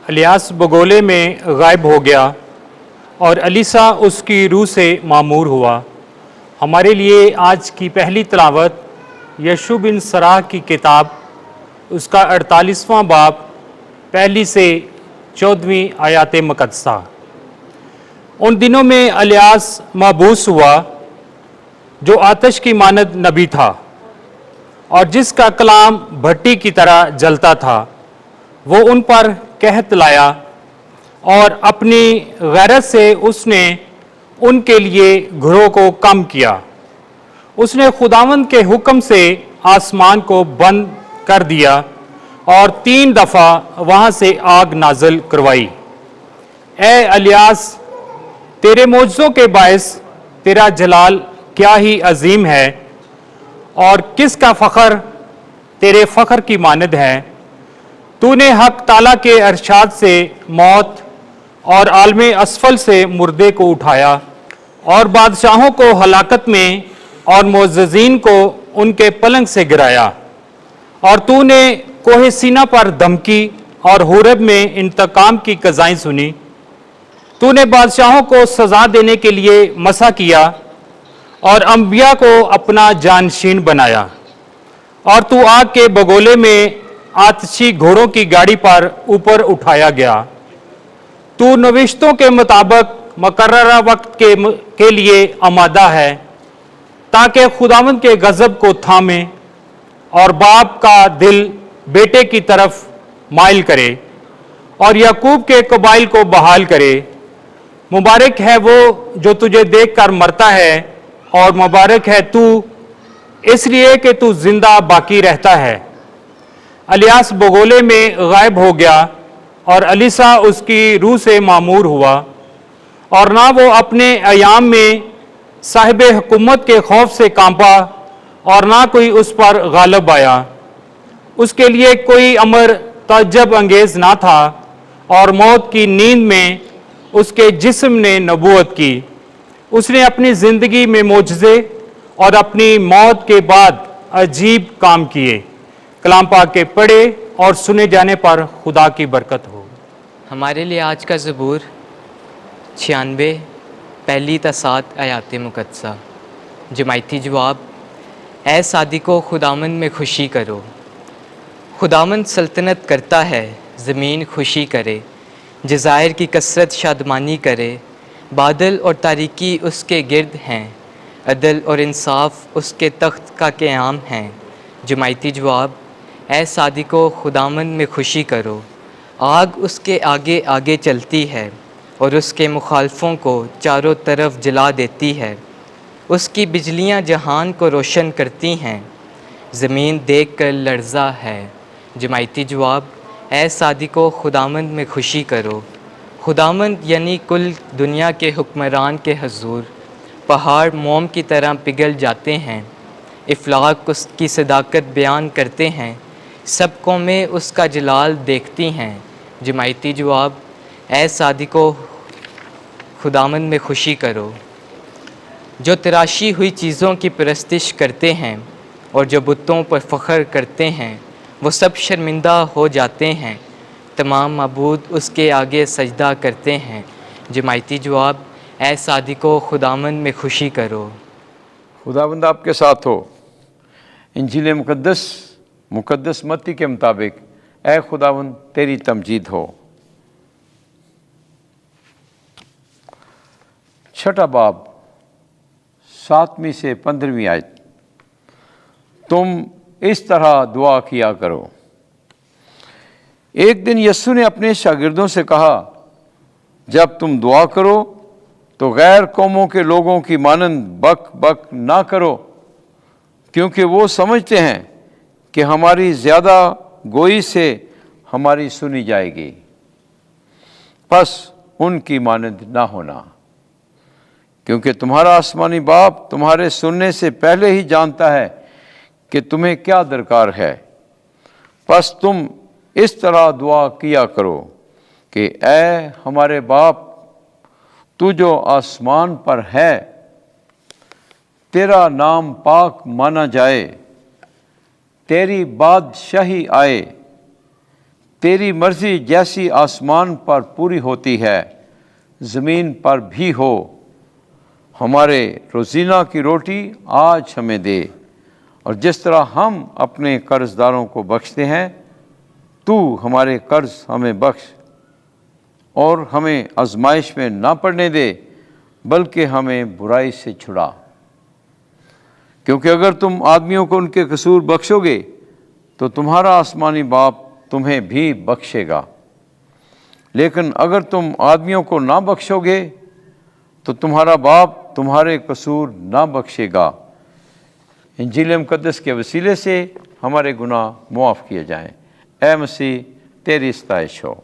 الیاس بگولے میں غائب ہو گیا اور الیسا اس کی روح سے معمور ہوا۔ ہمارے لیے آج کی پہلی تلاوت یشوع بن سراح کی کتاب، اس کا 48واں باب، پہلی سے 14ویں آیات مقدسہ۔ ان دنوں میں الیاس مبعوث ہوا جو آتش کی مانند نبی تھا اور جس کا کلام بھٹی کی طرح جلتا تھا۔ وہ ان پر قحط لایا اور اپنی غیرت سے اس نے ان کے لیے گھروں کو کم کیا۔ اس نے خداوند کے حکم سے آسمان کو بند کر دیا اور 3 دفعہ وہاں سے آگ نازل کروائی۔ اے الیاس، تیرے معجزوں کے باعث تیرا جلال کیا ہی عظیم ہے، اور کس کا فخر تیرے فخر کی مانند ہے۔ تو نے حق تعالیٰ کے ارشاد سے موت اور عالم اسفل سے مردے کو اٹھایا، اور بادشاہوں کو ہلاکت میں اور معززین کو ان کے پلنگ سے گرایا۔ اور تو نے کوہ سینا پر دھمکی اور حورب میں انتقام کی قضائیں سنی۔ تو نے بادشاہوں کو سزا دینے کے لیے مسح کیا اور انبیاء کو اپنا جانشین بنایا۔ اور تو آگ کے بگولے میں آتشی گھوڑوں کی گاڑی پر اوپر اٹھایا گیا۔ تو نوشتوں کے مطابق مقررہ وقت کے لیے آمادہ ہے، تاکہ خداوند کے غضب کو تھامے اور باپ کا دل بیٹے کی طرف مائل کرے اور یعقوب کے قبائل کو بحال کرے۔ مبارک ہے وہ جو تجھے دیکھ کر مرتا ہے، اور مبارک ہے تو اس لیے کہ تو زندہ باقی رہتا ہے۔ الیاس بگولے میں غائب ہو گیا اور الیسا اس کی روح سے معمور ہوا، اور نہ وہ اپنے ایام میں صاحب حکومت کے خوف سے کانپا، اور نہ کوئی اس پر غالب آیا۔ اس کے لیے کوئی امر تعجب انگیز نہ تھا، اور موت کی نیند میں اس کے جسم نے نبوت کی۔ اس نے اپنی زندگی میں معجزے اور اپنی موت کے بعد عجیب کام کیے۔ کلام پاک کے پڑھے اور سنے جانے پر خدا کی برکت ہو۔ ہمارے لیے آج کا زبور 96 پہلی تا 7 آیات مقدسہ۔ جماعتی جواب: اے صادقو، خداوند میں خوشی کرو۔ خداوند سلطنت کرتا ہے، زمین خوشی کرے۔ جزائر کی کثرت شادمانی کرے۔ بادل اور تاریکی اس کے گرد ہیں، عدل اور انصاف اس کے تخت کا قیام ہیں۔ جماعتی جواب: اے صادقو، خداوند میں خوشی کرو۔ آگ اس کے آگے آگے چلتی ہے اور اس کے مخالفوں کو چاروں طرف جلا دیتی ہے۔ اس کی بجلیاں جہان کو روشن کرتی ہیں، زمین دیکھ کر لرزا ہے۔ جماعتی جواب: اے صادقو، خداوند میں خوشی کرو۔ خداوند یعنی کل دنیا کے حکمران کے حضور پہاڑ موم کی طرح پگھل جاتے ہیں، افلاک اس کی صداقت بیان کرتے ہیں، سب قومیں اس کا جلال دیکھتی ہیں۔ جماعتی جواب: اے صادقو، خداوند میں خوشی کرو۔ جو تراشی ہوئی چیزوں کی پرستش کرتے ہیں اور جو بتوں پر فخر کرتے ہیں، وہ سب شرمندہ ہو جاتے ہیں، تمام معبود اس کے آگے سجدہ کرتے ہیں۔ جماعتی جواب: اے صادقو، خداوند میں خوشی کرو۔ خداوند آپ کے ساتھ ہو۔ انجیل مقدس متی کے مطابق اے خداوند تیری تمجید ہو۔ 6 باب 7ویں سے 15ویں آیت۔ تم اس طرح دعا کیا کرو۔ ایک دن یسوع نے اپنے شاگردوں سے کہا، جب تم دعا کرو تو غیر قوموں کے لوگوں کی مانند بک بک نہ کرو، کیونکہ وہ سمجھتے ہیں کہ ہماری زیادہ گوئی سے ہماری سنی جائے گی۔ پس ان کی مانند نہ ہونا، کیونکہ تمہارا آسمانی باپ تمہارے سننے سے پہلے ہی جانتا ہے کہ تمہیں کیا درکار ہے۔ پس تم اس طرح دعا کیا کرو کہ اے ہمارے باپ، تو جو آسمان پر ہے، تیرا نام پاک مانا جائے، تیری بادشاہی آئے، تیری مرضی جیسی آسمان پر پوری ہوتی ہے زمین پر بھی ہو، ہمارے روزینہ کی روٹی آج ہمیں دے، اور جس طرح ہم اپنے قرض داروں کو بخشتے ہیں تو ہمارے قرض ہمیں بخش، اور ہمیں آزمائش میں نہ پڑنے دے بلکہ ہمیں برائی سے چھڑا، کیونکہ اگر تم آدمیوں کو ان کے قصور بخشو گے تو تمہارا آسمانی باپ تمہیں بھی بخشے گا، لیکن اگر تم آدمیوں کو نہ بخشو گے تو تمہارا باپ تمہارے قصور نہ بخشے گا۔ انجیل مقدس کے وسیلے سے ہمارے گناہ معاف کیے جائیں۔ اے مسیح، تیری ستائش ہو۔